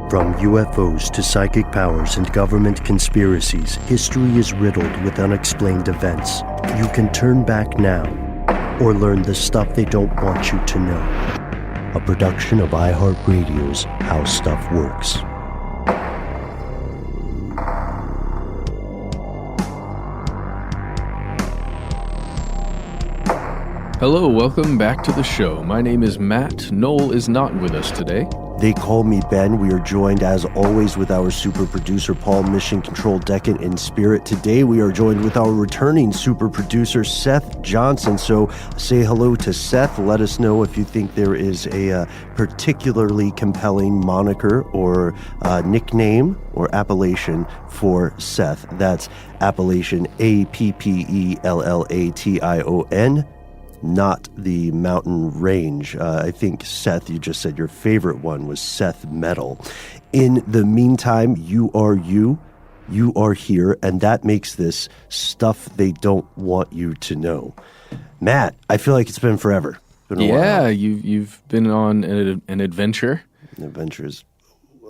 From UFOs to psychic powers and government conspiracies, history is riddled with unexplained events. You can turn back now or learn the stuff they don't want you to know. A production of iHeartRadio's How Stuff Works. Hello, welcome back to the show. My name is Matt. Noel is not with us today. They call me Ben. We are joined, as always, with our super producer, Paul, Mission Control Decant in spirit. Today, we are joined with our returning super producer, Seth Johnson. So say hello to Seth. Let us know if you think there is a particularly compelling moniker or nickname or appellation for Seth. That's appellation Appellation. Not the mountain range. I think, Seth, you just said your favorite one was Seth Metal. In the meantime, you are here, and that makes this stuff they don't want you to know. Matt, I feel like it's been forever. Been a while. You've been on an adventure. An adventure is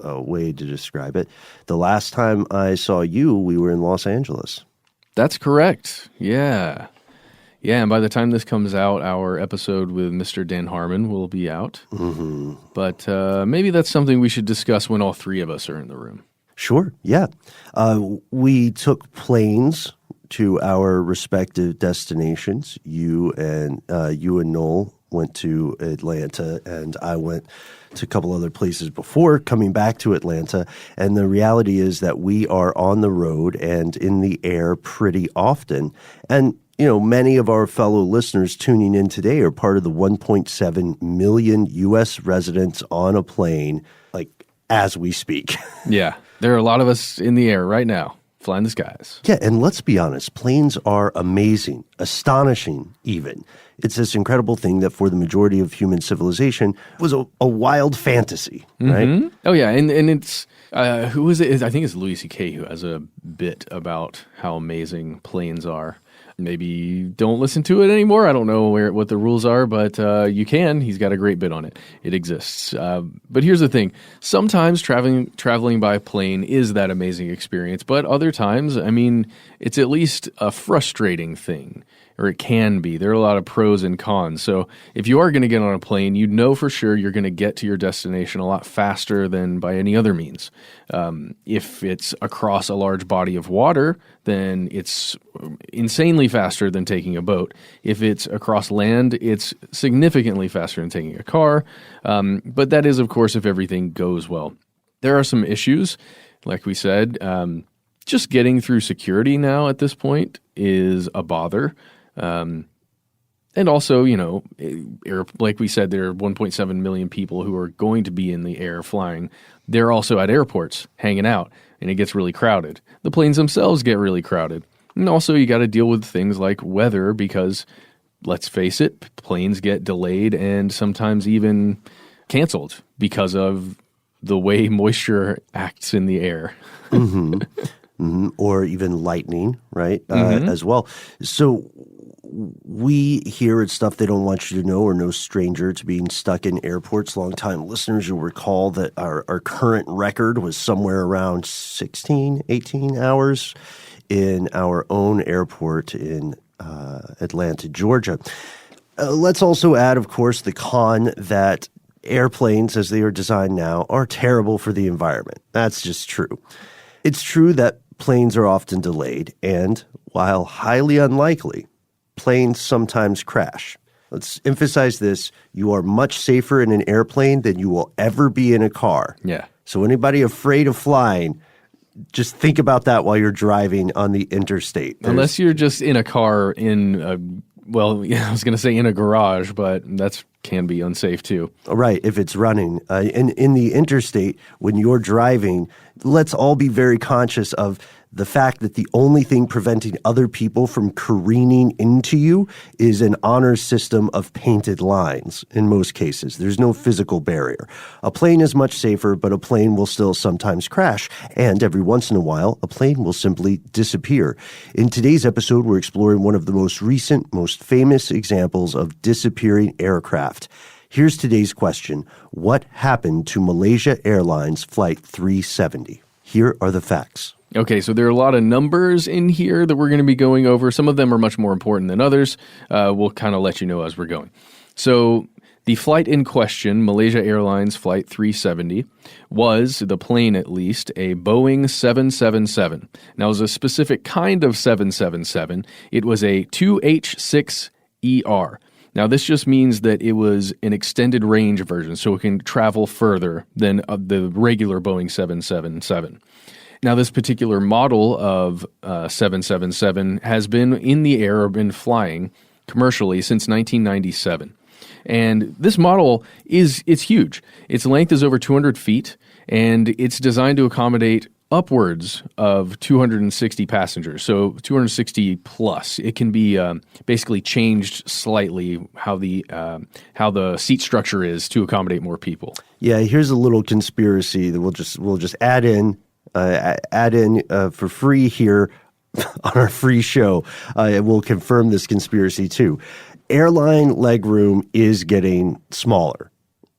a way to describe it. The last time I saw you, we were in Los Angeles. That's correct. Yeah. Yeah, and by the time this comes out, our episode with Mr. Dan Harmon will be out. Mm-hmm. But maybe that's something we should discuss when all three of us are in the room. Sure, yeah. We took planes to our respective destinations. You and Noel went to Atlanta, and I went to a couple other places before coming back to Atlanta. And the reality is that we are on the road and in the air pretty often. And you know, many of our fellow listeners tuning in today are part of the 1.7 million U.S. residents on a plane, like, as we speak. Yeah, there are a lot of us in the air right now, flying the skies. Yeah, and let's be honest, planes are amazing, astonishing even. It's this incredible thing that for the majority of human civilization was a wild fantasy, right? Mm-hmm. Oh, yeah, and it's, who is it? I think it's Louis C.K. who has a bit about how amazing planes are. Maybe don't listen to it anymore. I don't know what the rules are, but you can. He's got a great bit on it. It exists. But here's the thing. Sometimes traveling by plane is that amazing experience, but other times, I mean, it's at least a frustrating thing, or it can be. There are a lot of pros and cons. So if you are going to get on a plane, you know for sure you're going to get to your destination a lot faster than by any other means. If it's across a large body of water, then it's insanely faster than taking a boat. If it's across land, it's significantly faster than taking a car. But that is, of course, if everything goes well. There are some issues, like we said. Just getting through security now at this point is a bother. And also, you know, like we said, there are 1.7 million people who are going to be in the air flying. They're also at airports hanging out, and it gets really crowded. The planes themselves get really crowded. And also, you got to deal with things like weather because, let's face it, planes get delayed and sometimes even canceled because of the way moisture acts in the air. Mm-hmm. Mm-hmm. Or even lightning, right, as well. So we here at Stuff They Don't Want You to Know are no stranger to being stuck in airports. Long-time listeners, you'll recall that our current record was somewhere around 16, 18 hours in our own airport in Atlanta, Georgia. Let's also add, of course, the con that airplanes, as they are designed now, are terrible for the environment. That's just true. It's true that planes are often delayed, and while highly unlikely, planes sometimes crash. Let's emphasize this. You are much safer in an airplane than you will ever be in a car. Yeah. So anybody afraid of flying, just think about that while you're driving on the interstate. Unless you're just in a car in a, well, yeah, I was going to say in a garage, but that can be unsafe too. Right, if it's running. In the interstate, when you're driving, let's all be very conscious of the fact that the only thing preventing other people from careening into you is an honor system of painted lines in most cases. There's no physical barrier. A plane is much safer, but a plane will still sometimes crash. And every once in a while, a plane will simply disappear. In today's episode, we're exploring one of the most recent, most famous examples of disappearing aircraft. Here's today's question. What happened to Malaysia Airlines Flight 370? Here are the facts. Okay, so there are a lot of numbers in here that we're going to be going over. Some of them are much more important than others. We'll kind of let you know as we're going. So the flight in question, Malaysia Airlines Flight 370, was, the plane at least, a Boeing 777. Now, it was a specific kind of 777. It was a 2H6ER. Now, this just means that it was an extended range version, so it can travel further than the regular Boeing 777. Now, this particular model of 777 has been in the air or been flying commercially since 1997. And this model it's huge. Its length is over 200 feet, and it's designed to accommodate upwards of 260 passengers, so 260 plus. It can be basically changed slightly how the seat structure is to accommodate more people. Yeah, here's a little conspiracy that we'll just add in for free here on our free show. We'll confirm this conspiracy too. Airline legroom is getting smaller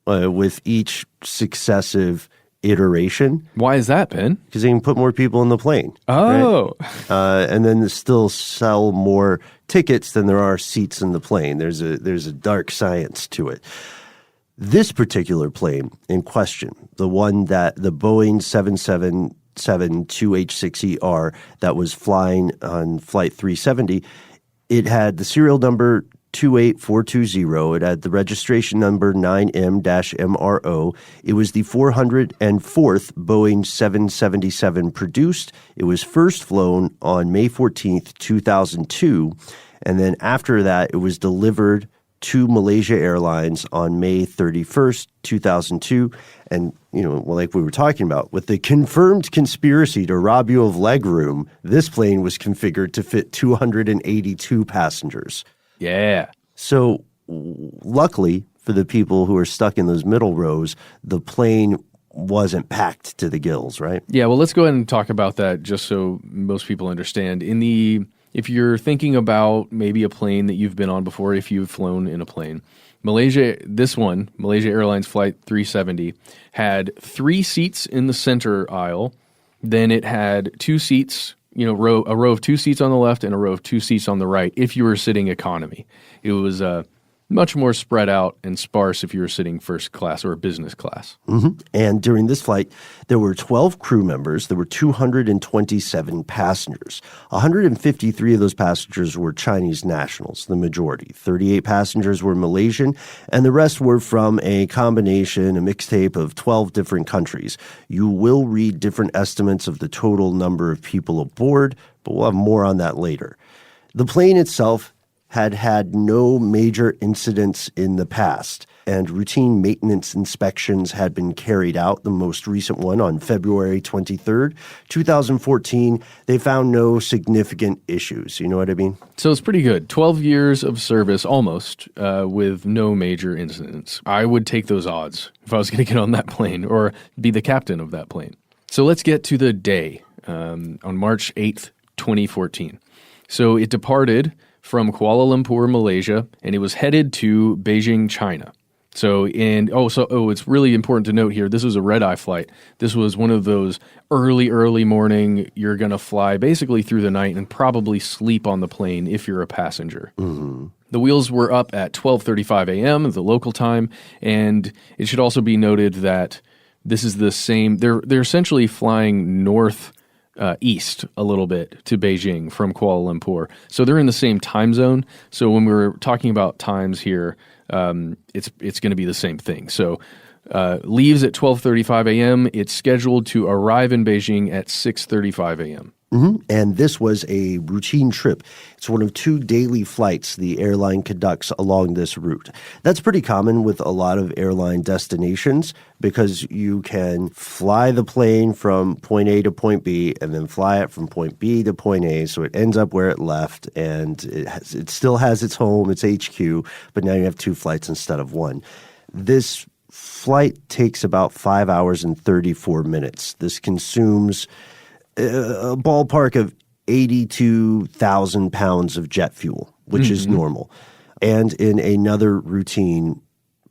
with each successive iteration. Why is that, Ben? Because they can put more people in the plane. Oh. Right? And then they still sell more tickets than there are seats in the plane. There's a dark science to it. This particular plane in question, the one that the Boeing 777 2H6ER that was flying on Flight 370, it had the serial number 28420. It had the registration number 9M-MRO. It was the 404th Boeing 777 produced. It was first flown on May 14th, 2002. And then after that, it was delivered to Malaysia Airlines on May 31st, 2002. And, like we were talking about, with the confirmed conspiracy to rob you of legroom, this plane was configured to fit 282 passengers. Yeah. So luckily for the people who are stuck in those middle rows, the plane wasn't packed to the gills, right? Yeah, well, let's go ahead and talk about that just so most people understand. If you're thinking about maybe a plane that you've been on before, if you've flown in a plane, Malaysia Airlines Flight 370, had 3 seats in the center aisle. Then it had 2 seats, a row of 2 seats on the left and a row of 2 seats on the right if you were sitting economy. It was much more spread out and sparse if you were sitting first class or business class. Mm-hmm. And during this flight, there were 12 crew members. There were 227 passengers. 153 of those passengers were Chinese nationals, the majority. 38 passengers were Malaysian, and the rest were from a mixtape of 12 different countries. You will read different estimates of the total number of people aboard, but we'll have more on that later. The plane itself had no major incidents in the past, and routine maintenance inspections had been carried out. The most recent one on February 23rd, 2014, they found no significant issues. You know what I mean? So it's pretty good. 12 years of service, almost, with no major incidents. I would take those odds if I was going to get on that plane or be the captain of that plane. So let's get to the day on March 8th, 2014. So it departed from Kuala Lumpur, Malaysia, and it was headed to Beijing, China. It's really important to note here, this was a red-eye flight. This was one of those early morning, you're going to fly basically through the night and probably sleep on the plane if you're a passenger. Mm-hmm. The wheels were up at 12:35 a.m., the local time, and it should also be noted that this is the same, they're essentially flying east a little bit to Beijing from Kuala Lumpur. So they're in the same time zone. So when we're talking about times here, it's going to be the same thing. So leaves at 12:35 a.m. It's scheduled to arrive in Beijing at 6:35 a.m. Mm-hmm. And this was a routine trip. It's one of 2 daily flights the airline conducts along this route. That's pretty common with a lot of airline destinations because you can fly the plane from point A to point B and then fly it from point B to point A, so it ends up where it left, and it still has its home, its HQ, but now you have 2 flights instead of 1. This flight takes about 5 hours and 34 minutes. This consumes a ballpark of 82,000 pounds of jet fuel, which is normal. And in another routine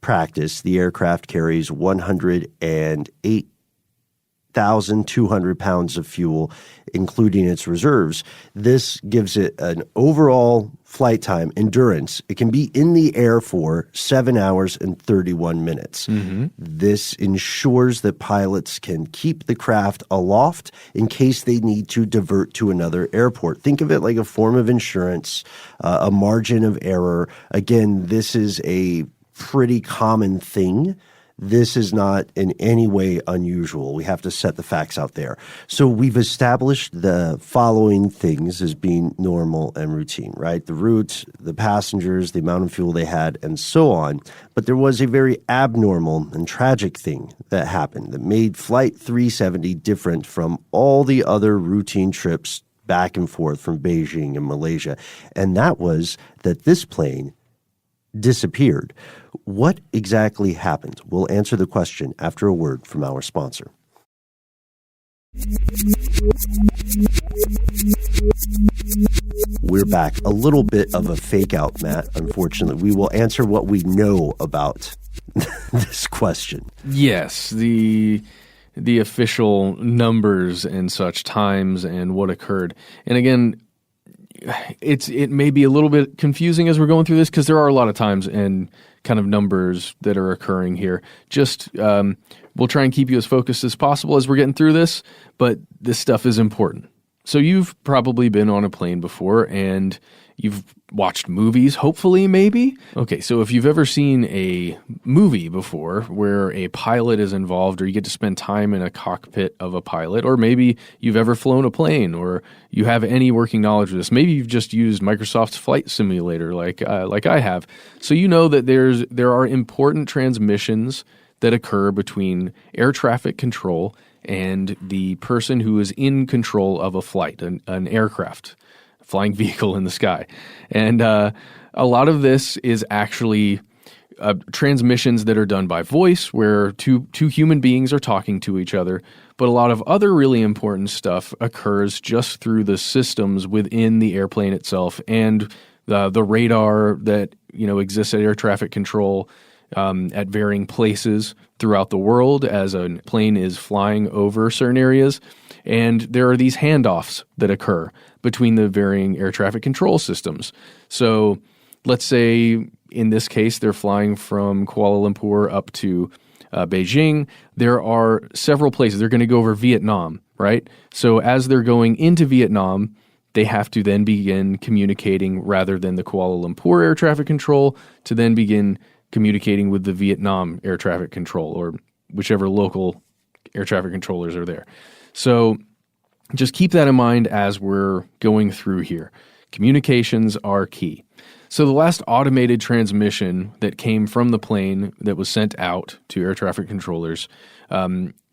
practice, the aircraft carries 108,200 pounds of fuel, including its reserves. This gives it an overall flight time endurance. It can be in the air for 7 hours and 31 minutes. This ensures that pilots can keep the craft aloft in case they need to divert to another airport. Think of it like a form of insurance, a margin of error. Again, this is a pretty common thing. This is not in any way unusual. We have to set the facts out there. So we've established the following things as being normal and routine, right? The route, the passengers, the amount of fuel they had, and so on. But there was a very abnormal and tragic thing that happened that made Flight 370 different from all the other routine trips back and forth from Beijing and Malaysia. And that was that this plane disappeared. What exactly happened? We'll answer the question after a word from our sponsor. We're back. A little bit of a fake out, Matt, unfortunately. We will answer what we know about this question. Yes, the official numbers and such, times and what occurred. And again, it may be a little bit confusing as we're going through this because there are a lot of times and kind of numbers that are occurring here. Just we'll try and keep you as focused as possible as we're getting through this, but this stuff is important. So you've probably been on a plane before and you've watched movies, hopefully, maybe. Okay, so if you've ever seen a movie before where a pilot is involved or you get to spend time in a cockpit of a pilot, or maybe you've ever flown a plane or you have any working knowledge of this, maybe you've just used Microsoft's Flight Simulator like I have. So you know that there are important transmissions that occur between air traffic control and the person who is in control of a flight, an aircraft, flying vehicle in the sky. And a lot of this is actually transmissions that are done by voice, where two human beings are talking to each other. But a lot of other really important stuff occurs just through the systems within the airplane itself and the radar that exists at air traffic control at varying places throughout the world as a plane is flying over certain areas. And there are these handoffs that occur between the varying air traffic control systems. So let's say in this case, they're flying from Kuala Lumpur up to Beijing. There are several places. They're going to go over Vietnam, right? So as they're going into Vietnam, they have to then begin communicating rather than the Kuala Lumpur air traffic control to then begin communicating with the Vietnam air traffic control or whichever local air traffic controllers are there. So just keep that in mind as we're going through here. Communications are key. So the last automated transmission that came from the plane that was sent out to air traffic controllers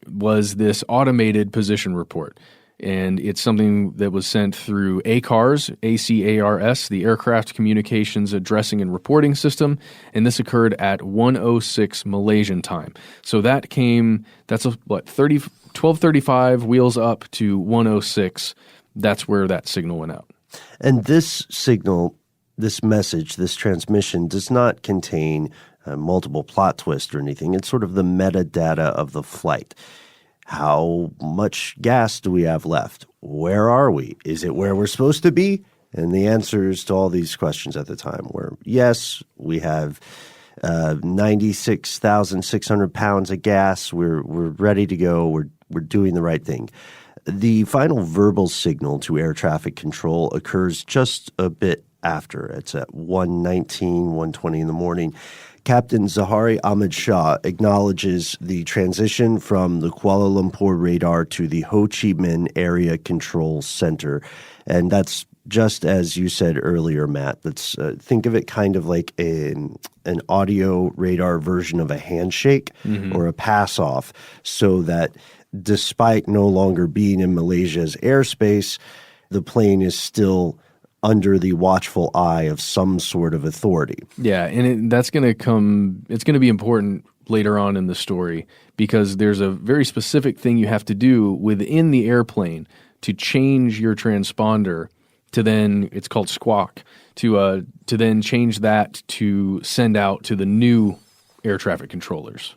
was this automated position report. And it's something that was sent through ACARS, ACARS, the Aircraft Communications Addressing and Reporting System, and this occurred at 1:06 Malaysian time. So that's 12:35 wheels up to 1:06. That's where that signal went out. And this signal, this message, this transmission does not contain multiple plot twists or anything. It's sort of the metadata of the flight. How much gas do we have left? Where are we? Is it where we're supposed to be? And the answers to all these questions at the time were, yes, we have 96,600 pounds of gas. We're ready to go. We're doing the right thing. The final verbal signal to air traffic control occurs just a bit after. It's at 1:19, 1:20 in the morning. Captain Zahari Ahmed Shah acknowledges the transition from the Kuala Lumpur radar to the Ho Chi Minh Area Control Center. And that's just as you said earlier, Matt. Let's think of it kind of like an audio radar version of a handshake or a pass-off, so that despite no longer being in Malaysia's airspace, the plane is still under the watchful eye of some sort of authority. Yeah, and it's going to be important later on in the story because there's a very specific thing you have to do within the airplane to change your transponder to then, it's called squawk, to then change that to send out to the new air traffic controllers.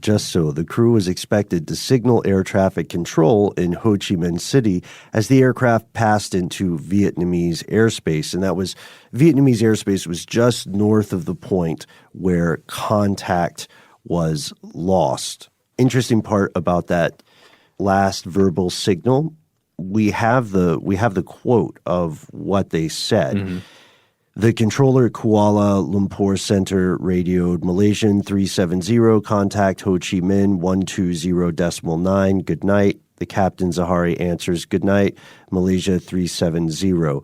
Just so. The crew was expected to signal air traffic control in Ho Chi Minh City as the aircraft passed into Vietnamese airspace. And Vietnamese airspace was just north of the point where contact was lost. Interesting part about that last verbal signal, we have the quote of what they said. The controller at Kuala Lumpur Center radioed Malaysian 370, contact Ho Chi Minh 120.9, good night. The captain Zahari answers, good night, Malaysia 370.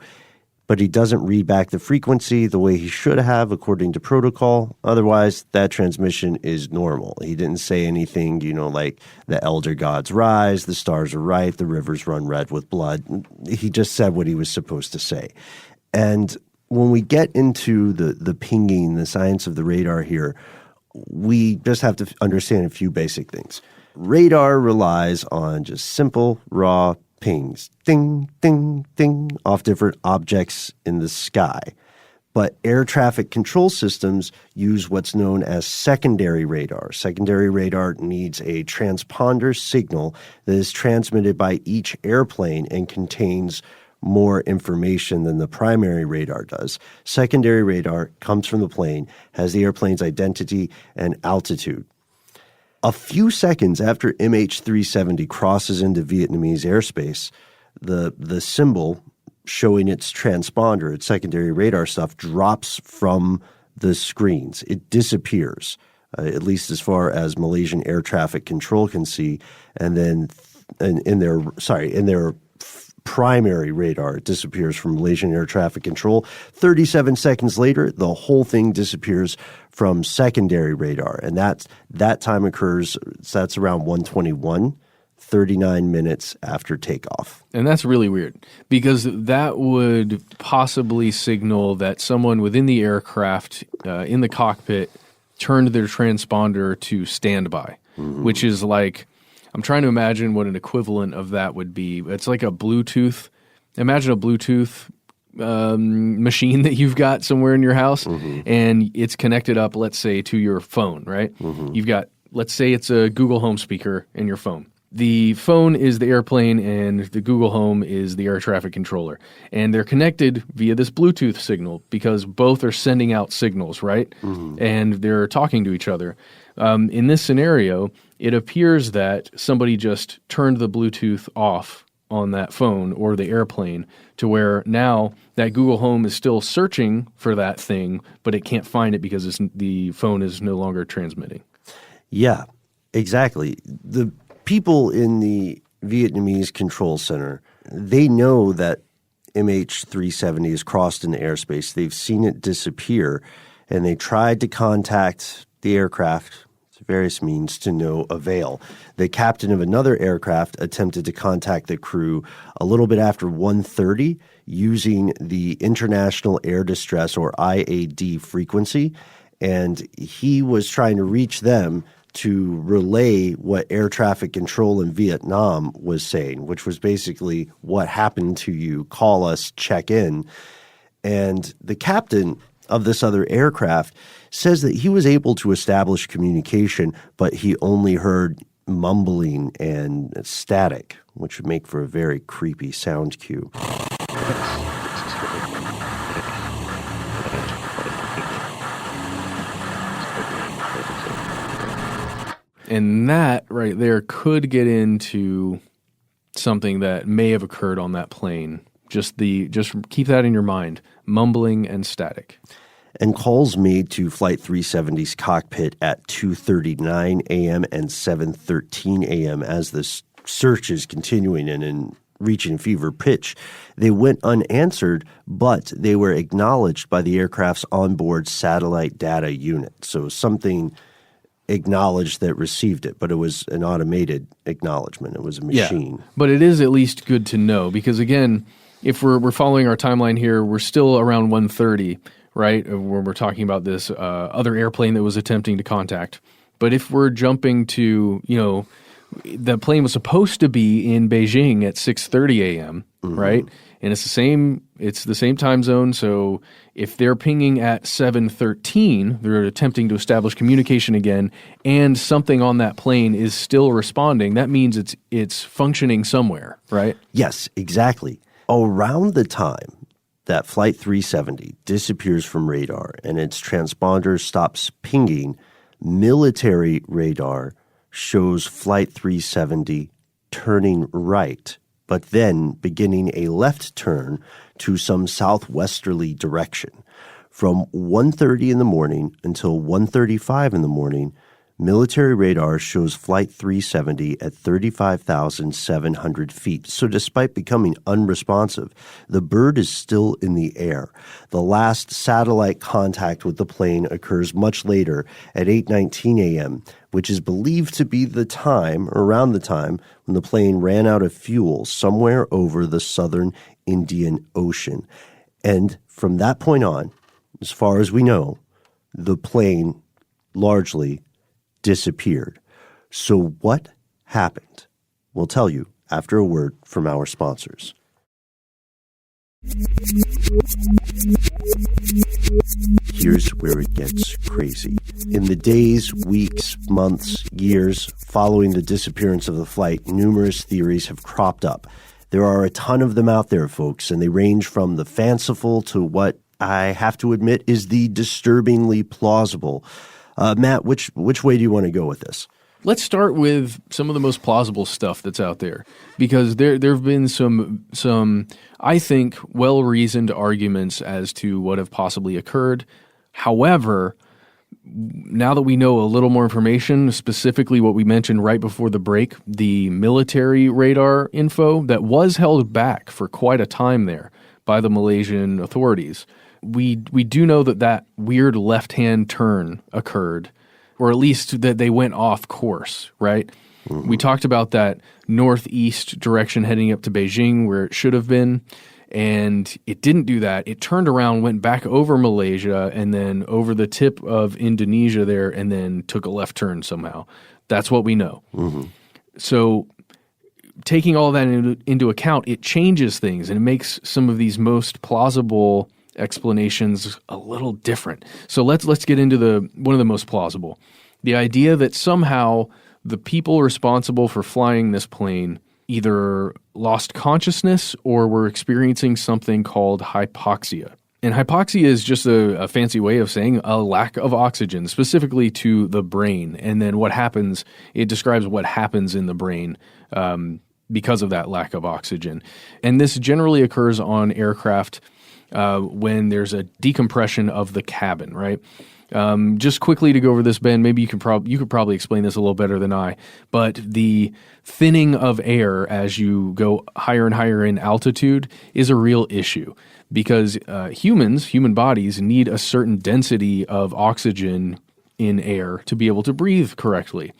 But he doesn't read back the frequency the way he should have according to protocol. Otherwise, that transmission is normal. He didn't say anything, like the elder gods rise, the stars are right, the rivers run red with blood. He just said what he was supposed to say. And when we get into the pinging, the science of the radar here, we just have to understand a few basic things. Radar relies on just simple, raw pings, ding, ding, ding, off different objects in the sky. But air traffic control systems use what's known as secondary radar. Secondary radar needs a transponder signal that is transmitted by each airplane and contains more information than the primary radar does. Secondary radar comes from the plane, has the airplane's identity and altitude. A few seconds after MH370 crosses into Vietnamese airspace, the symbol showing its transponder, its secondary radar stuff, drops from the screens. It disappears, at least as far as Malaysian air traffic control can see, and then in their primary radar, it disappears from Malaysian air traffic control. 37 seconds later, the whole thing disappears from secondary radar. And that time occurs, that's around 1:21, 39 minutes after takeoff. And that's really weird because that would possibly signal that someone within the aircraft in the cockpit turned their transponder to standby, which is like, I'm trying to imagine what an equivalent of that would be. It's like a Bluetooth. Imagine a Bluetooth machine that you've got somewhere in your house, and it's connected up, let's say, to your phone, right? You've got, let's say it's a Google Home speaker in your phone. The phone is the airplane, and the Google Home is the air traffic controller. And they're connected via this Bluetooth signal because both are sending out signals, right? And they're talking to each other. In this scenario, it appears that somebody just turned the Bluetooth off on that phone or the airplane to where now that Google Home is still searching for that thing, but it can't find it because the phone is no longer transmitting. Yeah, exactly. The people in the Vietnamese control center, they know that MH370 has crossed into airspace. They've seen it disappear, and they tried to contact the aircraft through various means to no avail. The captain of another aircraft attempted to contact the crew a little bit after 1:30 using the International Air Distress, or IAD, frequency, and he was trying to reach them to relay what air traffic control in Vietnam was saying, which was basically, what happened to you? Call us, check in. And the captain of this other aircraft says that he was able to establish communication, but he only heard mumbling and static, which would make for a very creepy sound cue. And that right there could get into something that may have occurred on that plane. Just keep that in your mind. Mumbling and static. And calls made to Flight 370's cockpit at 2:39 a.m. and 7:13 a.m. as the search is continuing and reaching fever pitch. They went unanswered, but they were acknowledged by the aircraft's onboard satellite data unit. So something acknowledged that received it, but it was an automated acknowledgement. It was a machine. Yeah, but it is at least good to know because, again, if we're following our timeline here, we're still around 1:30, right, where we're talking about this other airplane that was attempting to contact. But if we're jumping to, the plane was supposed to be in Beijing at 6:30 a.m., right? And it's the same time zone. So if they're pinging at 7:13, they're attempting to establish communication again, and something on that plane is still responding. That means it's functioning somewhere, right? Yes, exactly. Around the time that Flight 370 disappears from radar and its transponder stops pinging, military radar shows Flight 370 turning right, but then beginning a left turn to some southwesterly direction. From 1:30 in the morning until 1:35 in the morning, military radar shows Flight 370 at 35,700 feet. So despite becoming unresponsive, the bird is still in the air. The last satellite contact with the plane occurs much later at 8:19 a.m., which is believed to be around the time when the plane ran out of fuel somewhere over the southern Indian Ocean. And from that point on, as far as we know, the plane largely disappeared. So what happened? We'll tell you after a word from our sponsors. Here's where it gets crazy. In the days, weeks, months, years following the disappearance of the flight, numerous theories have cropped up. There are a ton of them out there, folks, and they range from the fanciful to what I have to admit is the disturbingly plausible. Matt, which way do you want to go with this? Let's start with some of the most plausible stuff that's out there, because there have been some I think well-reasoned arguments as to what have possibly occurred. However, now that we know a little more information, specifically what we mentioned right before the break, the military radar info that was held back for quite a time there by the Malaysian authorities, we do know that weird left-hand turn occurred, or at least that they went off course, right? Mm-hmm. We talked about that northeast direction heading up to Beijing where it should have been, and it didn't do that. It turned around, went back over Malaysia, and then over the tip of Indonesia there, and then took a left turn somehow. That's what we know. Mm-hmm. So taking all that into account, it changes things, and it makes some of these most plausible explanations a little different. So let's get into one of the most plausible. The idea that somehow the people responsible for flying this plane either lost consciousness or were experiencing something called hypoxia. And hypoxia is just a fancy way of saying a lack of oxygen, specifically to the brain. And then what happens, it describes what happens in the brain because of that lack of oxygen. And this generally occurs on aircraft when there's a decompression of the cabin, right? Just quickly to go over this, Ben, maybe you could probably explain this a little better than I, but the thinning of air as you go higher and higher in altitude is a real issue because human bodies need a certain density of oxygen in air to be able to breathe correctly.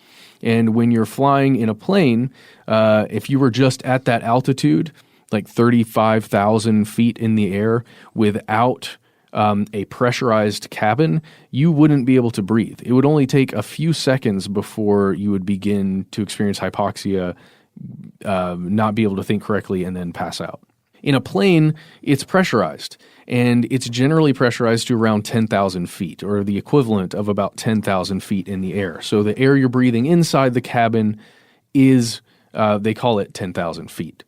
And when you're flying in a plane, if you were just at that altitude, like 35,000 feet in the air without a pressurized cabin, you wouldn't be able to breathe. It would only take a few seconds before you would begin to experience hypoxia, not be able to think correctly, and then pass out. In a plane, it's pressurized, and it's generally pressurized to around 10,000 feet, or the equivalent of about 10,000 feet in the air. So the air you're breathing inside the cabin is, they call it 10,000 feet.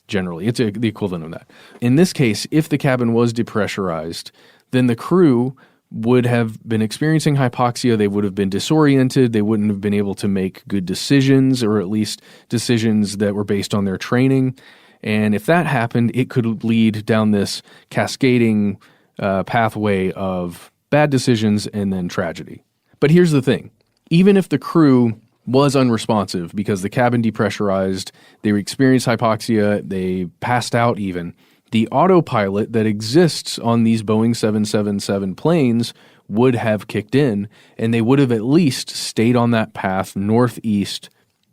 Generally, it's the equivalent of that. In this case, if the cabin was depressurized, then the crew would have been experiencing hypoxia. They would have been disoriented. They wouldn't have been able to make good decisions, or at least decisions that were based on their training. And if that happened, it could lead down this cascading pathway of bad decisions and then tragedy. But here's the thing. Even if the crew was unresponsive because the cabin depressurized, they experienced hypoxia, they passed out even, the autopilot that exists on these Boeing 777 planes would have kicked in, and they would have at least stayed on that path northeast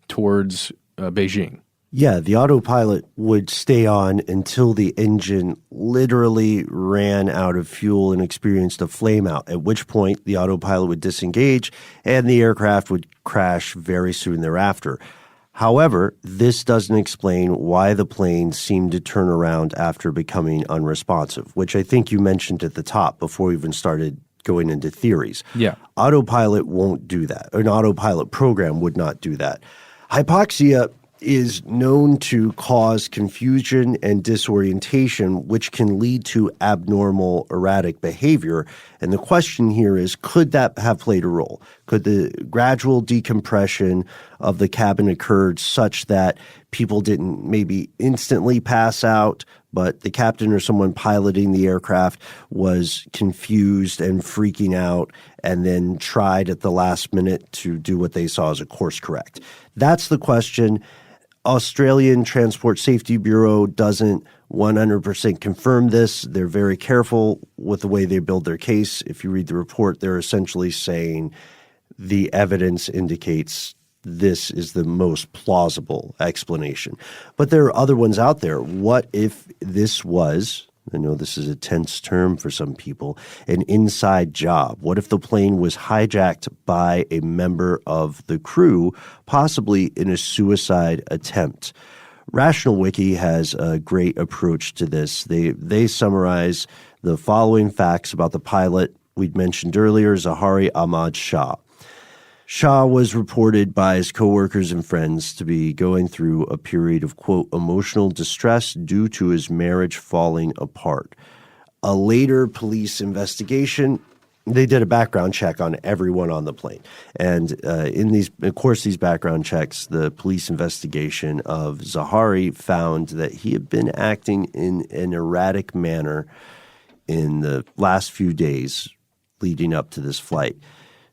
towards Beijing. Yeah, the autopilot would stay on until the engine literally ran out of fuel and experienced a flameout, at which point the autopilot would disengage and the aircraft would crash very soon thereafter. However, this doesn't explain why the plane seemed to turn around after becoming unresponsive, which I think you mentioned at the top before we even started going into theories. Yeah. Autopilot won't do that. An autopilot program would not do that. Hypoxia is known to cause confusion and disorientation, which can lead to abnormal, erratic behavior. And the question here is, could that have played a role? Could the gradual decompression of the cabin occurred such that people didn't maybe instantly pass out, but the captain or someone piloting the aircraft was confused and freaking out and then tried at the last minute to do what they saw as a course correct? That's the question. Australian Transport Safety Bureau doesn't 100% confirm this. They're very careful with the way they build their case. If you read the report, they're essentially saying the evidence indicates this is the most plausible explanation. But there are other ones out there. What if this was, I know this is a tense term for some people, an inside job? What if the plane was hijacked by a member of the crew, possibly in a suicide attempt? Rational Wiki has a great approach to this. They summarize the following facts about the pilot we'd mentioned earlier, Zahari Ahmad Shah. Shah was reported by his coworkers and friends to be going through a period of, quote, emotional distress due to his marriage falling apart. A later police investigation, they did a background check on everyone on the plane. And these background checks, the police investigation of Zahari found that he had been acting in an erratic manner in the last few days leading up to this flight.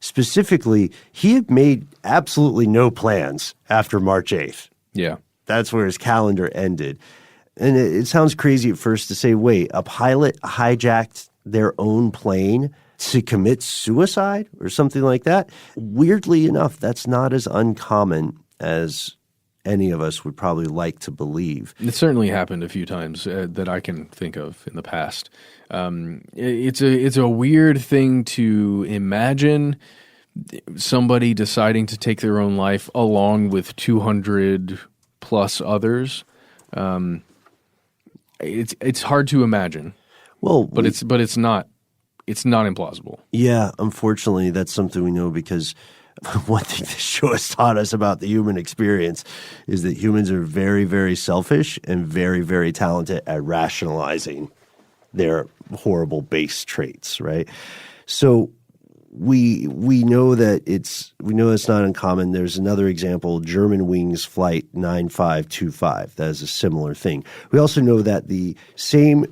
Specifically, he had made absolutely no plans after March 8th. Yeah. That's where his calendar ended. And it sounds crazy at first to say, wait, a pilot hijacked their own plane to commit suicide or something like that? Weirdly enough, that's not as uncommon as any of us would probably like to believe. It certainly happened a few times that I can think of in the past. It's a weird thing to imagine somebody deciding to take their own life along with 200 plus others. It's hard to imagine. Well, but it's not implausible. Yeah, unfortunately, that's something we know because one thing this show has taught us about the human experience is that humans are very, very selfish and very, very talented at rationalizing their horrible base traits, right? So we know that it's not uncommon. There's another example, Germanwings Flight 9525. That is a similar thing. We also know that the same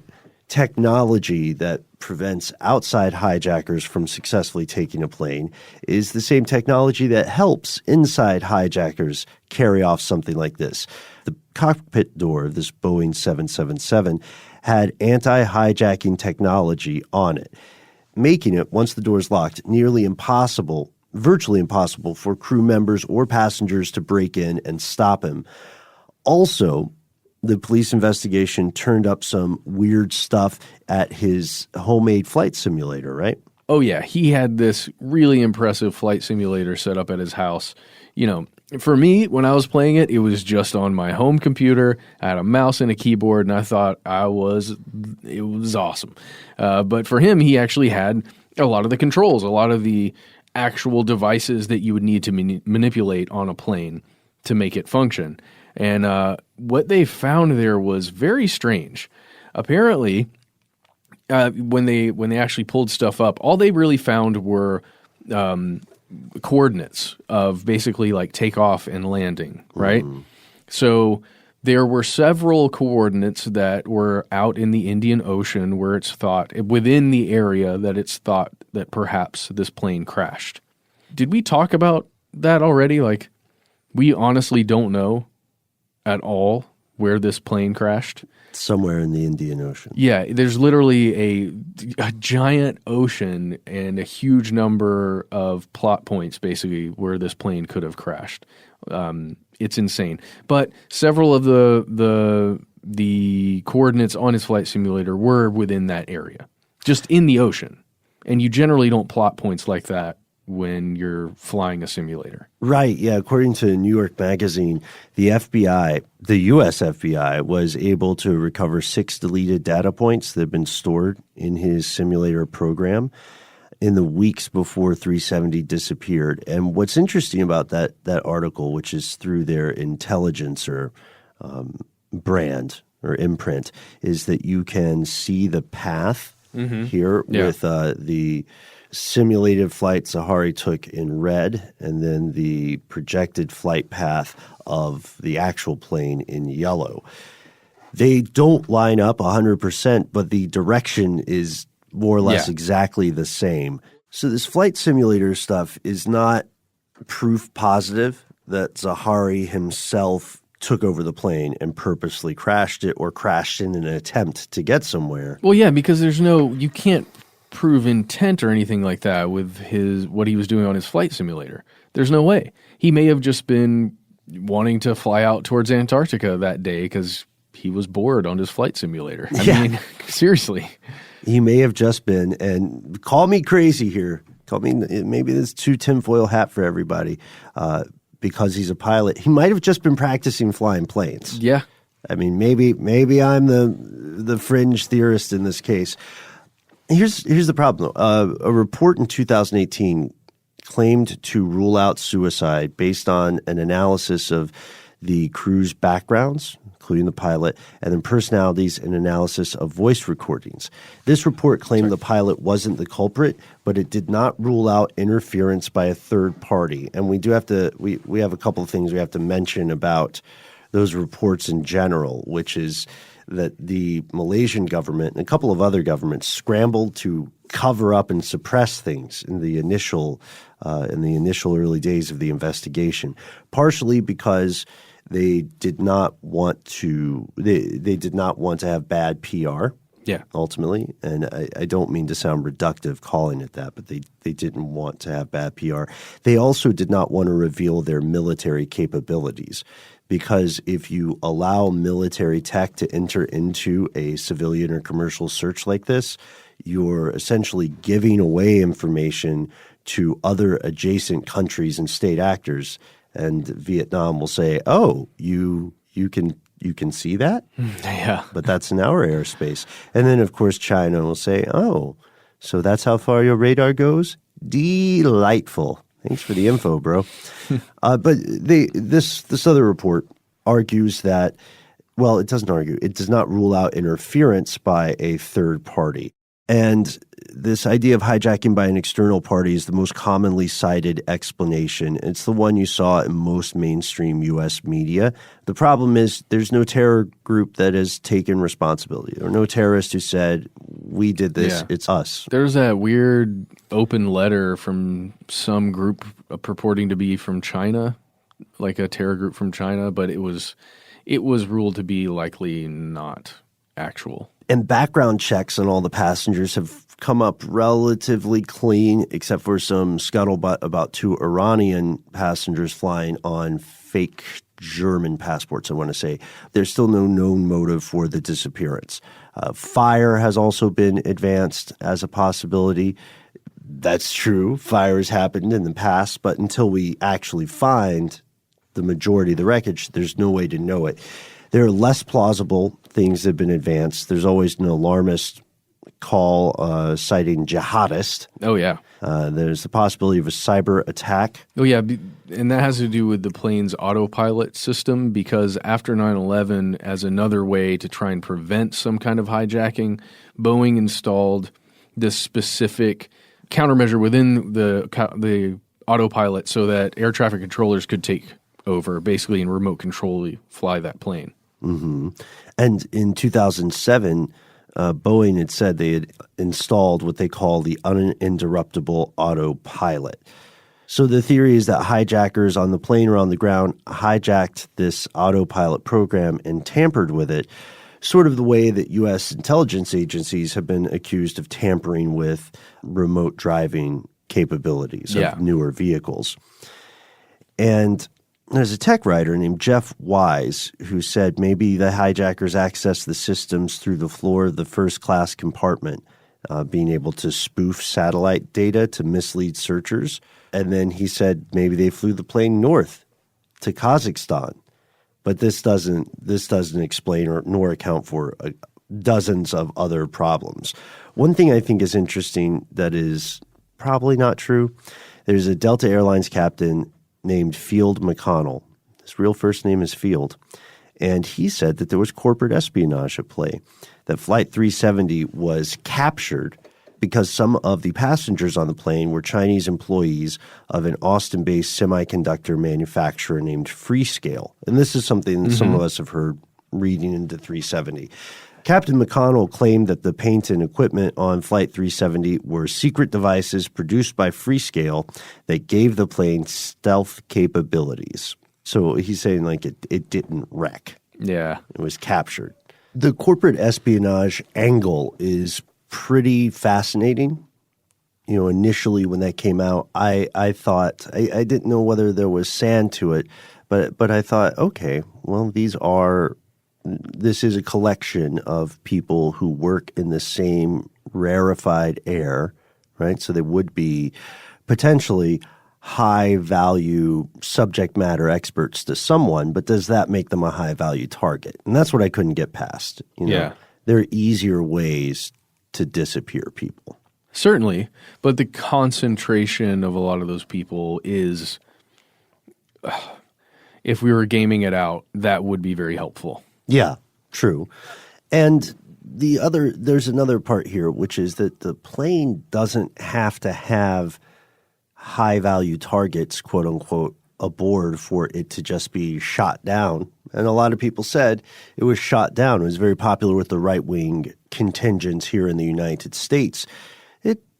technology that prevents outside hijackers from successfully taking a plane is the same technology that helps inside hijackers carry off something like this. The cockpit door of this Boeing 777 had anti-hijacking technology on it, making it, once the door is locked, virtually impossible for crew members or passengers to break in and stop him. Also, the police investigation turned up some weird stuff at his homemade flight simulator, right? Oh, yeah. He had this really impressive flight simulator set up at his house. You know, for me, when I was playing it, it was just on my home computer. I had a mouse and a keyboard, and I thought it was awesome. But for him, he actually had a lot of the controls, a lot of the actual devices that you would need to manipulate on a plane to make it function. And what they found there was very strange. Apparently, when they actually pulled stuff up, all they really found were coordinates of basically like takeoff and landing, right? Mm-hmm. So there were several coordinates that were out in the Indian Ocean where it's thought, within the area that it's thought that perhaps this plane crashed. Did we talk about that already? Like, we honestly don't know at all where this plane crashed. Somewhere in the Indian Ocean. Yeah, there's literally a giant ocean and a huge number of plot points basically where this plane could have crashed. It's insane. But several of the coordinates on his flight simulator were within that area, just in the ocean. And you generally don't plot points like that when you're flying a simulator. Right, yeah. According to New York Magazine, the FBI, the U.S. FBI, was able to recover 6 deleted data points that had been stored in his simulator program in the weeks before 370 disappeared. And what's interesting about that article, which is through their intelligence or brand or imprint, is that you can see the path here with the simulated flight Zahari took in red, and then the projected flight path of the actual plane in yellow. They don't line up 100%, but the direction is more or less exactly the same. So this flight simulator stuff is not proof positive that Zahari himself took over the plane and purposely crashed it or crashed in an attempt to get somewhere. Well, yeah, because you can't prove intent or anything like that with what he was doing on his flight simulator. There's no way. He may have just been wanting to fly out towards Antarctica that day because he was bored on his flight simulator. I mean, seriously. He may have just been, and call me crazy here. Call me, maybe this too tinfoil hat for everybody because he's a pilot. He might have just been practicing flying planes. Yeah. I mean, maybe I'm the fringe theorist in this case. Here's the problem, though. A report in 2018 claimed to rule out suicide based on an analysis of the crew's backgrounds, including the pilot, and then personalities and analysis of voice recordings. This report claimed the pilot wasn't the culprit, but it did not rule out interference by a third party. And we do have to we have a couple of things we have to mention about those reports in general, which is that the Malaysian government and a couple of other governments scrambled to cover up and suppress things in the initial early days of the investigation, partially because they did not want to have bad PR. Yeah. Ultimately, and I don't mean to sound reductive calling it that, but they didn't want to have bad PR. They also did not want to reveal their military capabilities, because if you allow military tech to enter into a civilian or commercial search like this, you're essentially giving away information to other adjacent countries and state actors. And Vietnam will say, "Oh, you can see that? Yeah. But that's in our airspace." And then, of course, China will say, "Oh, so that's how far your radar goes? Delightful. Thanks for the info, bro." But this other report argues that, well, it doesn't argue. It does not rule out interference by a third party. And this idea of hijacking by an external party is the most commonly cited explanation. It's the one you saw in most mainstream U.S. media. The problem is there's no terror group that has taken responsibility. There are no terrorists who said, "We did this, it's us." There's that weird open letter from some group purporting to be from China, like a terror group from China, but it was ruled to be likely not actual. And background checks on all the passengers have come up relatively clean, except for some scuttlebutt about 2 Iranian passengers flying on fake German passports, I want to say. There's still no known motive for the disappearance. Fire has also been advanced as a possibility. That's true. Fires happened in the past, but until we actually find the majority of the wreckage, there's no way to know it. There are less plausible things that have been advanced. There's always an alarmist call citing jihadist. Oh, yeah. There's the possibility of a cyber attack. Oh, yeah. And that has to do with the plane's autopilot system, because after 9/11, as another way to try and prevent some kind of hijacking, Boeing installed this specific countermeasure within the autopilot so that air traffic controllers could take over, basically in remote control, fly that plane. Mm-hmm. And in 2007, Boeing had said they had installed what they call the uninterruptible autopilot. So the theory is that hijackers on the plane or on the ground hijacked this autopilot program and tampered with it, sort of the way that U.S. intelligence agencies have been accused of tampering with remote driving capabilities of newer vehicles. And there's a tech writer named Jeff Wise who said maybe the hijackers accessed the systems through the floor of the first-class compartment. being able to spoof satellite data to mislead searchers. And then he said maybe they flew the plane north to Kazakhstan. But this doesn't explain nor account for dozens of other problems. One thing I think is interesting that is probably not true, there's a Delta Airlines captain named Field McConnell. His real first name is Field. And he said that there was corporate espionage at play, that Flight 370 was captured because some of the passengers on the plane were Chinese employees of an Austin-based semiconductor manufacturer named Freescale. And this is something that some of us have heard reading into 370. Captain McConnell claimed that the paint and equipment on Flight 370 were secret devices produced by Freescale that gave the plane stealth capabilities. So he's saying like it didn't wreck. Yeah. It was captured. The corporate espionage angle is pretty fascinating. You know, initially when that came out, I thought I didn't know whether there was sand to it, but I thought, okay, well, this is a collection of people who work in the same rarefied air, right? So they would be potentially high value subject matter experts to someone, but does that make them a high value target? And that's what I couldn't get past. You know? Yeah. There are easier ways to disappear people. Certainly, but the concentration of a lot of those people is, if we were gaming it out, that would be very helpful. Yeah, true. And there's another part here, which is that the plane doesn't have to have high value targets, quote unquote, aboard for it to just be shot down. And a lot of people said it was shot down. It was very popular with the right-wing contingents here in the United States.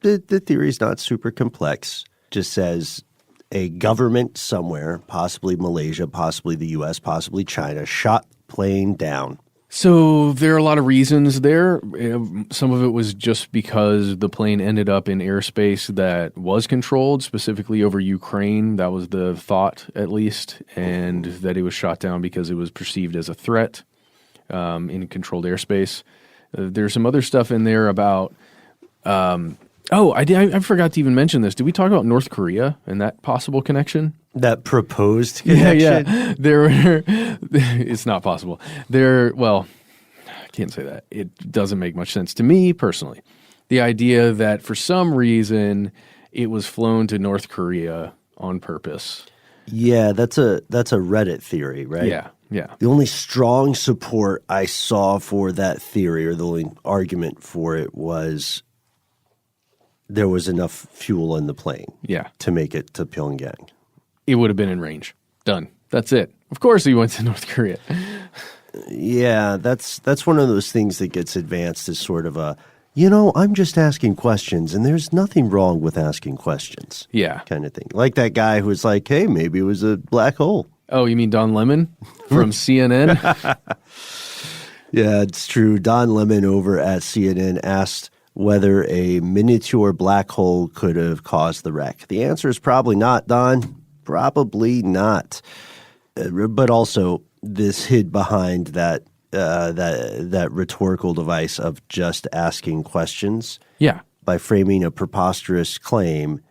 The theory is not super complex. Just says a government somewhere, possibly Malaysia, possibly the U.S., possibly China, shot plane down. So there are a lot of reasons there. Some of it was just because the plane ended up in airspace that was controlled, specifically over Ukraine. That was the thought, at least, and that it was shot down because it was perceived as a threat in controlled airspace. There's some other stuff in there about I forgot to even mention this. Did we talk about North Korea and that possible connection? That proposed connection? Yeah. It's not possible. I can't say that. It doesn't make much sense to me personally. The idea that for some reason it was flown to North Korea on purpose. Yeah, that's a Reddit theory, right? Yeah. The only strong support I saw for that theory, or the only argument for it, was there was enough fuel in the plane to make it to Pyongyang. It would have been in range. Done. That's it. Of course he went to North Korea. Yeah, that's one of those things that gets advanced as sort of I'm just asking questions, and there's nothing wrong with asking questions. Yeah. Kind of thing. Like that guy who was like, hey, maybe it was a black hole. Oh, you mean Don Lemon from CNN? Yeah, it's true. Don Lemon over at CNN asked whether a miniature black hole could have caused the wreck. The answer is probably not, Don. Probably not. But also, this hid behind that rhetorical device of just asking questions. Yeah. By framing a preposterous claim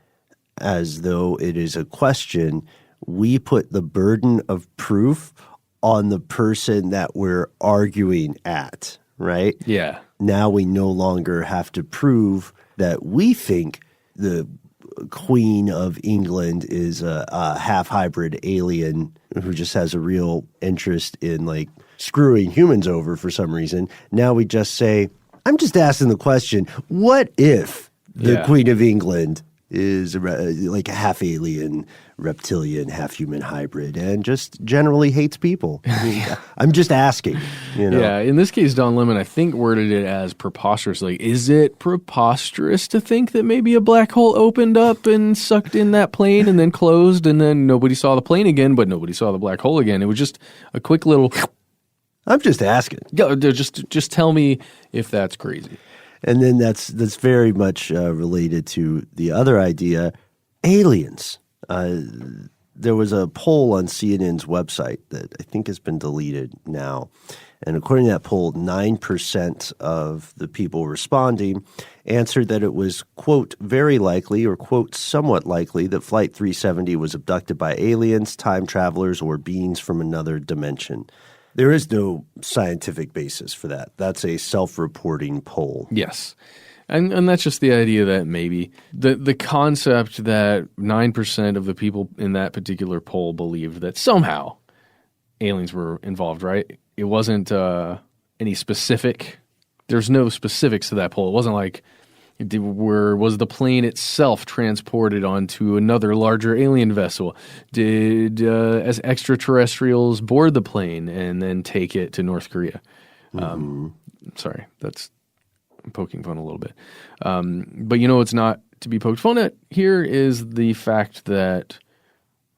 as though it is a question, we put the burden of proof on the person that we're arguing at, right? Yeah. Now we no longer have to prove that we think the Queen of England is a half-hybrid alien who just has a real interest in like screwing humans over for some reason. Now we just say, I'm just asking the question, what if the Queen of England is like a half alien, reptilian, half human hybrid and just generally hates people? I mean, I'm just asking, Yeah, in this case, Don Lemon, I think, worded it as preposterous. Like, is it preposterous to think that maybe a black hole opened up and sucked in that plane and then closed and then nobody saw the plane again, but nobody saw the black hole again? It was just a quick little... I'm just asking. Just tell me if that's crazy. And then that's very much related to the other idea, aliens. there was a poll on CNN's website that I think has been deleted now. And according to that poll, 9% of the people responding answered that it was, quote, very likely or, quote, somewhat likely that Flight 370 was abducted by aliens, time travelers, or beings from another dimension. There is no scientific basis for that. That's a self-reporting poll. Yes. And that's just the idea that maybe the concept that 9% of the people in that particular poll believed that somehow aliens were involved, right? It wasn't any specific. There's no specifics to that poll. It wasn't like was the plane itself transported onto another larger alien vessel? Did as extraterrestrials board the plane and then take it to North Korea? Sorry, I'm poking fun a little bit. But what's not to be poked fun at here is the fact that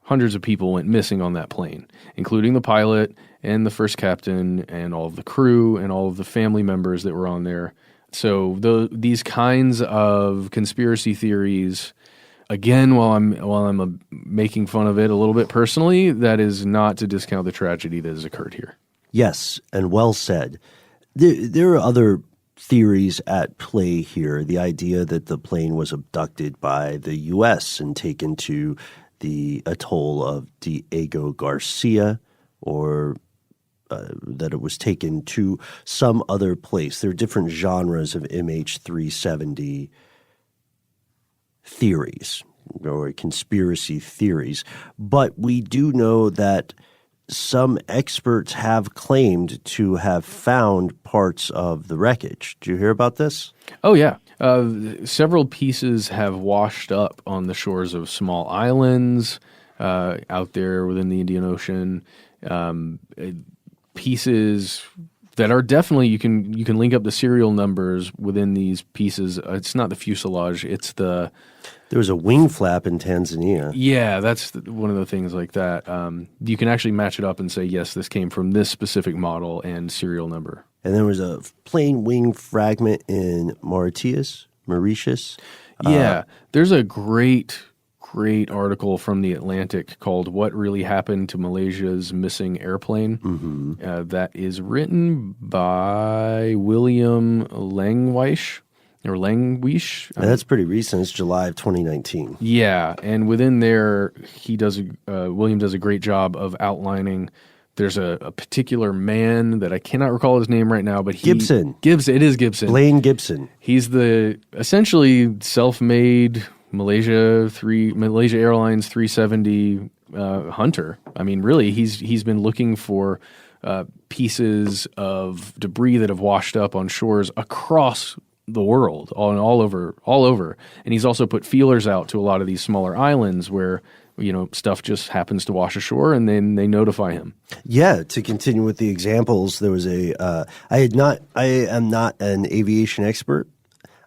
hundreds of people went missing on that plane, including the pilot and the first captain and all of the crew and all of the family members that were on there. So these kinds of conspiracy theories, again, while I'm making fun of it a little bit personally, that is not to discount the tragedy that has occurred here. Yes, and well said. There are other theories at play here. The idea that the plane was abducted by the U.S. and taken to the atoll of Diego Garcia, or that it was taken to some other place. There are different genres of MH370 theories or conspiracy theories. But we do know that some experts have claimed to have found parts of the wreckage. Did you hear about this? Oh, yeah. Several pieces have washed up on the shores of small islands out there within the Indian Ocean. Pieces that are definitely, you can link up the serial numbers within these pieces. It's not the fuselage, it's the... There was a wing flap in Tanzania. Yeah, that's one of the things like that. You can actually match it up and say, yes, this came from this specific model and serial number. And there was a plane wing fragment in Mauritius. Yeah, there's a great article from The Atlantic called What Really Happened to Malaysia's Missing Airplane. Mm-hmm. That is written by William Langwish. That's pretty recent. It's July of 2019. Yeah, and within there, William does a great job of outlining. There's a particular man that I cannot recall his name right now, but Gibson. It is Gibson. Blaine Gibson. He's the essentially self-made Malaysia Airlines 370 hunter. I mean, really, he's been looking for pieces of debris that have washed up on shores across the world, all over. And he's also put feelers out to a lot of these smaller islands where stuff just happens to wash ashore, and then they notify him. Yeah, to continue with the examples, there was I am not an aviation expert.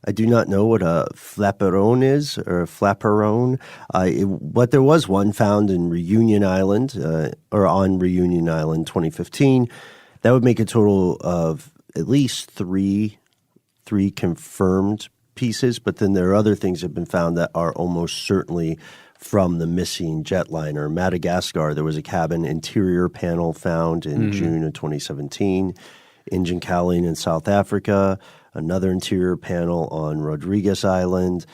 I do not know what a flaperon is, or a flaperon. But there was one found in Reunion Island, or on Reunion Island, 2015. That would make a total of at least three confirmed pieces. But then there are other things that have been found that are almost certainly from the missing jetliner. Madagascar, there was a cabin interior panel found in June of 2017. Engine cowling in South Africa, another interior panel on Rodriguez Island,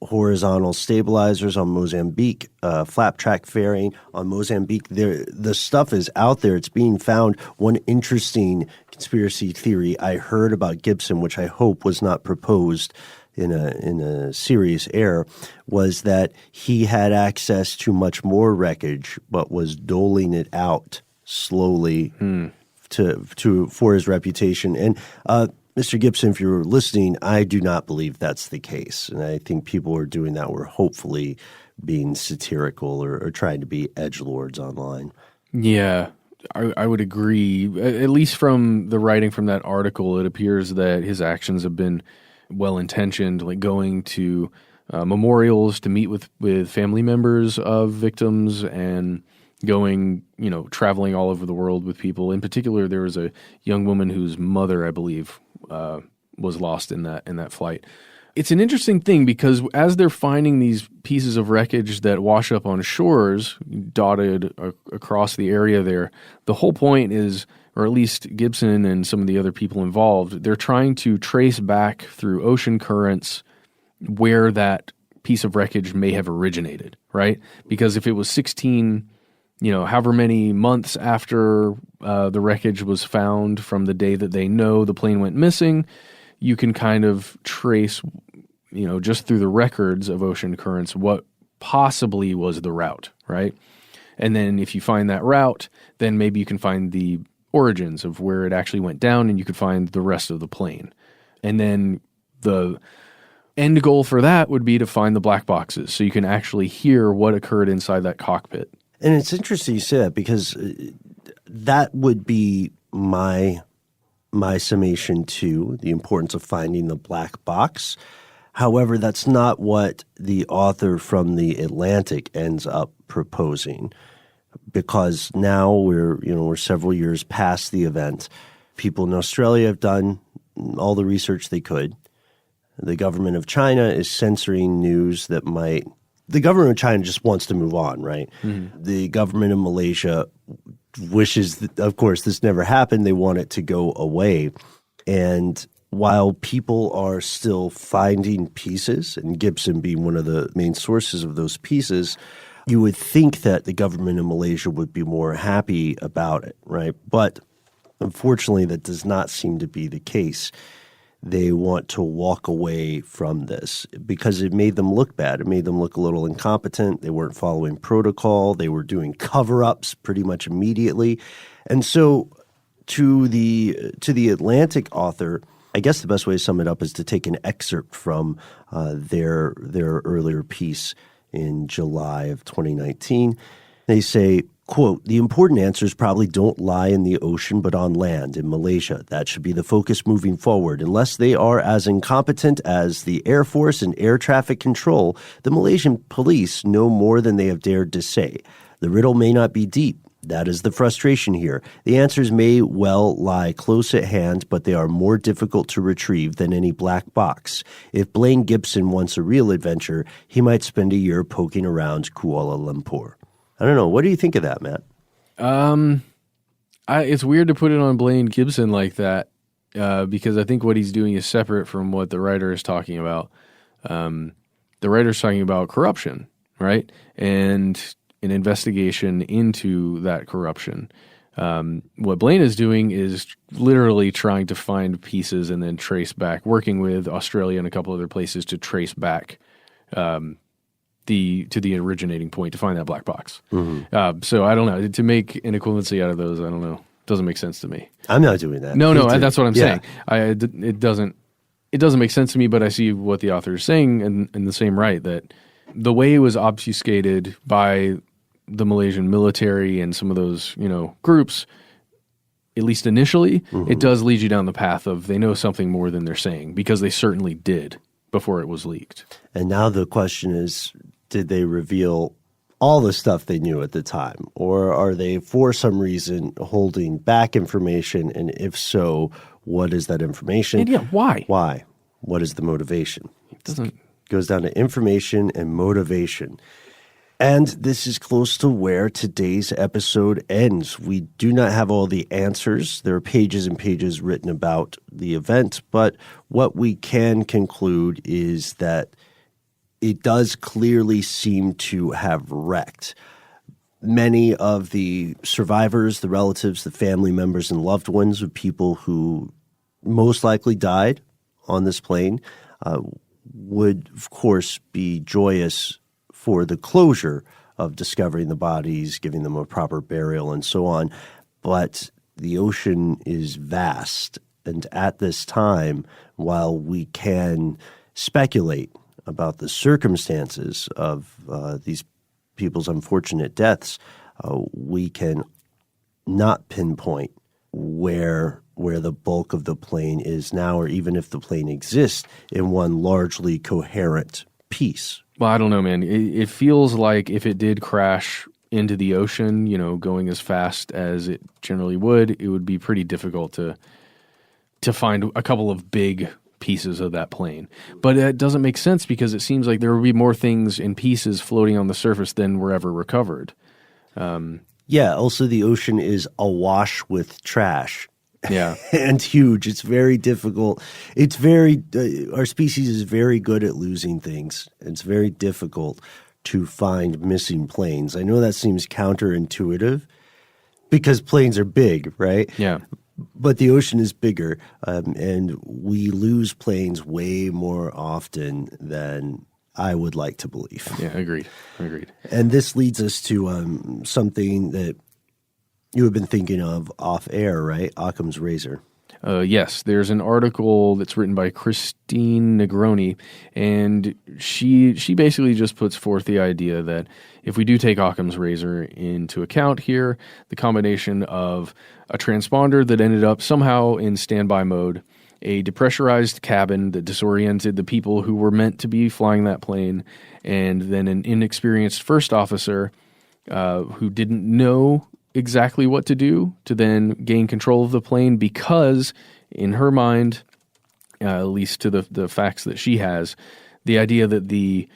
horizontal stabilizers on Mozambique, flap track fairing on Mozambique. The stuff is out there. It's being found. One interesting conspiracy theory I heard about Gibson, which I hope was not proposed in a serious error, was that he had access to much more wreckage, but was doling it out slowly for his reputation. And Mr. Gibson, if you're listening, I do not believe that's the case. And I think people who are doing that were hopefully being satirical or trying to be edgelords online. Yeah, I would agree. At least from the writing from that article, it appears that his actions have been well-intentioned, like going to memorials to meet with family members of victims and going, traveling all over the world with people. In particular, there was a young woman whose mother, I believe, was lost in that flight. it's an interesting thing because as they're finding these pieces of wreckage that wash up on shores, dotted across the area there, the whole point is, or at least Gibson and some of the other people involved, they're trying to trace back through ocean currents where that piece of wreckage may have originated, right? Because if it was 16, however many months after the wreckage was found from the day that they know the plane went missing, you can kind of trace, just through the records of ocean currents, what possibly was the route, right? And then if you find that route, then maybe you can find the origins of where it actually went down, and you could find the rest of the plane. And then the end goal for that would be to find the black boxes, so you can actually hear what occurred inside that cockpit. And it's interesting you say that, because that would be my summation too, the importance of finding the black box. However, that's not what the author from The Atlantic ends up proposing, because now we're several years past the event. People in Australia have done all the research they could. The government of China is censoring news that might – the government of China just wants to move on, right? Mm-hmm. The government of Malaysia wishes that, of course, this never happened. They want it to go away. And while people are still finding pieces, and Gibson being one of the main sources of those pieces, you would think that the government of Malaysia would be more happy about it, right? But unfortunately, that does not seem to be the case. They want to walk away from this because it made them look bad. It made them look a little incompetent. They weren't following protocol. They were doing cover-ups pretty much immediately. And so to the Atlantic author, I guess the best way to sum it up is to take an excerpt from their earlier piece in July of 2019. They say, quote, "The important answers probably don't lie in the ocean but on land in Malaysia. That should be the focus moving forward. Unless they are as incompetent as the Air Force and air traffic control, the Malaysian police know more than they have dared to say. The riddle may not be deep. That is the frustration here. The answers may well lie close at hand, but they are more difficult to retrieve than any black box. If Blaine Gibson wants a real adventure, he might spend a year poking around Kuala Lumpur." I don't know. What do you think of that, Matt? It's weird to put it on Blaine Gibson like that because I think what he's doing is separate from what the writer is talking about. The writer's talking about corruption, right? And an investigation into that corruption. What Blaine is doing is literally trying to find pieces and then trace back, working with Australia and a couple other places to trace back to the originating point to find that black box. Mm-hmm. So I don't know. To make an equivalency out of those, I don't know. Doesn't make sense to me. I'm not doing that. No, that's what I'm saying. It doesn't make sense to me, but I see what the author is saying in the same right, that the way it was obfuscated by the Malaysian military and some of those, groups, at least initially, mm-hmm. It does lead you down the path of they know something more than they're saying, because they certainly did before it was leaked. And now the question is, did they reveal all the stuff they knew at the time? Or are they, for some reason, holding back information? And if so, what is that information? And why? Why? What is the motivation? It goes down to information and motivation. And this is close to where today's episode ends. We do not have all the answers. There are pages and pages written about the event, but what we can conclude is that it does clearly seem to have wrecked. Many of the survivors, the relatives, the family members, and loved ones of people who most likely died on this plane would, of course, be joyous for the closure of discovering the bodies, giving them a proper burial, and so on. But the ocean is vast. And at this time, while we can speculate about the circumstances of these people's unfortunate deaths, we can not pinpoint where the bulk of the plane is now, or even if the plane exists in one largely coherent piece. Well, I don't know, man. It feels like if it did crash into the ocean, going as fast as it generally would, it would be pretty difficult to find a couple of big pieces of that plane. But it doesn't make sense because it seems like there would be more things in pieces floating on the surface than were ever recovered. Yeah, also the ocean is awash with trash. Yeah. And huge. It's very difficult. It's very, our species is very good at losing things. It's very difficult to find missing planes. I know that seems counterintuitive because planes are big, right? Yeah. But the ocean is bigger, and we lose planes way more often than I would like to believe. Yeah, agreed. And this leads us to something that you have been thinking of off air, right? Occam's razor. Yes, there's an article that's written by Christine Negroni, and she basically just puts forth the idea that if we do take Occam's razor into account here, the combination of a transponder that ended up somehow in standby mode, a depressurized cabin that disoriented the people who were meant to be flying that plane, and then an inexperienced first officer who didn't know exactly what to do to then gain control of the plane because, in her mind, at least to the facts that she has, the idea that the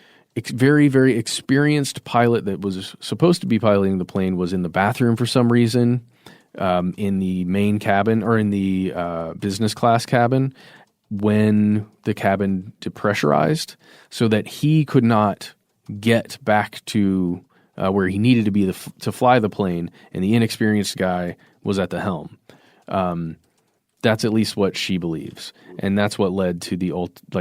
very, very experienced pilot that was supposed to be piloting the plane was in the bathroom for some reason, in the main cabin or in the business class cabin when the cabin depressurized, so that he could not get back to where he needed to be to fly the plane, and the inexperienced guy was at the helm. That's at least what she believes, and that's what led to the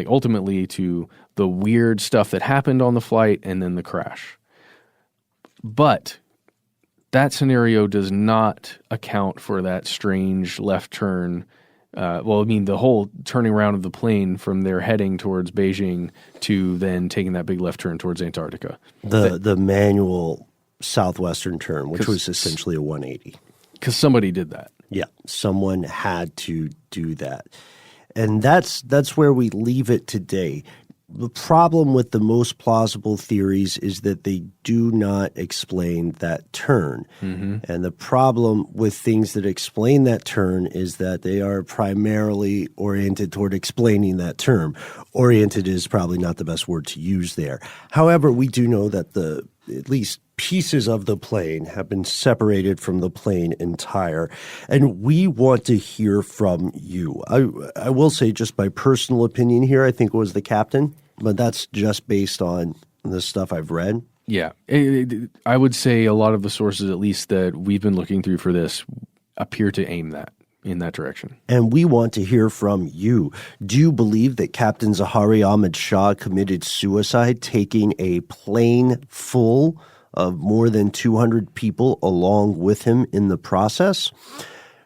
ultimately to the weird stuff that happened on the flight and then the crash. But that scenario does not account for that strange left turn. The whole turning around of the plane from their heading towards Beijing to then taking that big left turn towards Antarctica. The manual southwestern turn, which was essentially a 180. Because somebody did that. Yeah, someone had to do that. And that's where we leave it today. The problem with the most plausible theories is that they do not explain that turn. Mm-hmm. And the problem with things that explain that turn is that they are primarily oriented toward explaining that term. Oriented is probably not the best word to use there. However, we do know that at least pieces of the plane have been separated from the plane entire. And we want to hear from you. I will say, just my personal opinion here, I think it was the captain, but that's just based on the stuff I've read. Yeah. I would say a lot of the sources, at least that we've been looking through for this, appear to aim that in that direction. And we want to hear from you. Do you believe that Captain Zahari Ahmed Shah committed suicide, taking a plane full of more than 200 people along with him in the process?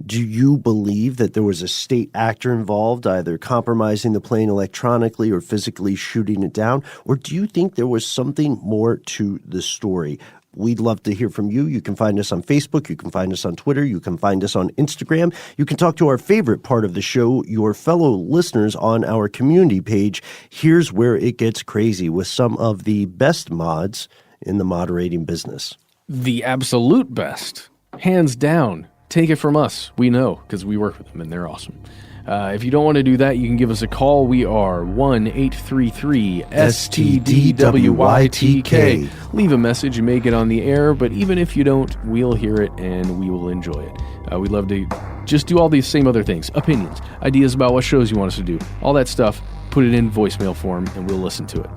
Do you believe that there was a state actor involved, either compromising the plane electronically or physically shooting it down? Or do you think there was something more to the story? We'd love to hear from you. You can find us on Facebook. You can find us on Twitter. You can find us on Instagram. You can talk to our favorite part of the show, your fellow listeners, on our community page. Here's where it gets crazy with some of the best mods in the moderating business. The absolute best. Hands down. Take it from us. We know because we work with them and they're awesome. If you don't want to do that, you can give us a call. We are 1-833-STDWYTK. Leave a message and make it on the air, but even if you don't, we'll hear it and we will enjoy it. We'd love to just do all these same other things. Opinions, ideas about what shows you want us to do, all that stuff, put it in voicemail form and we'll listen to it.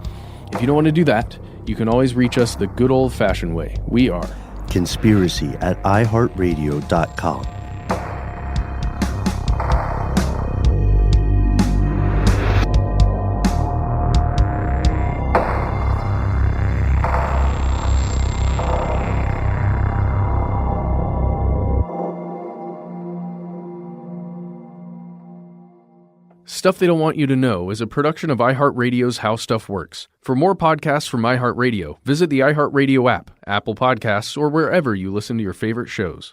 If you don't want to do that, you can always reach us the good old-fashioned way. We are conspiracy@iHeartRadio.com. Stuff They Don't Want You to Know is a production of iHeartRadio's How Stuff Works. For more podcasts from iHeartRadio, visit the iHeartRadio app, Apple Podcasts, or wherever you listen to your favorite shows.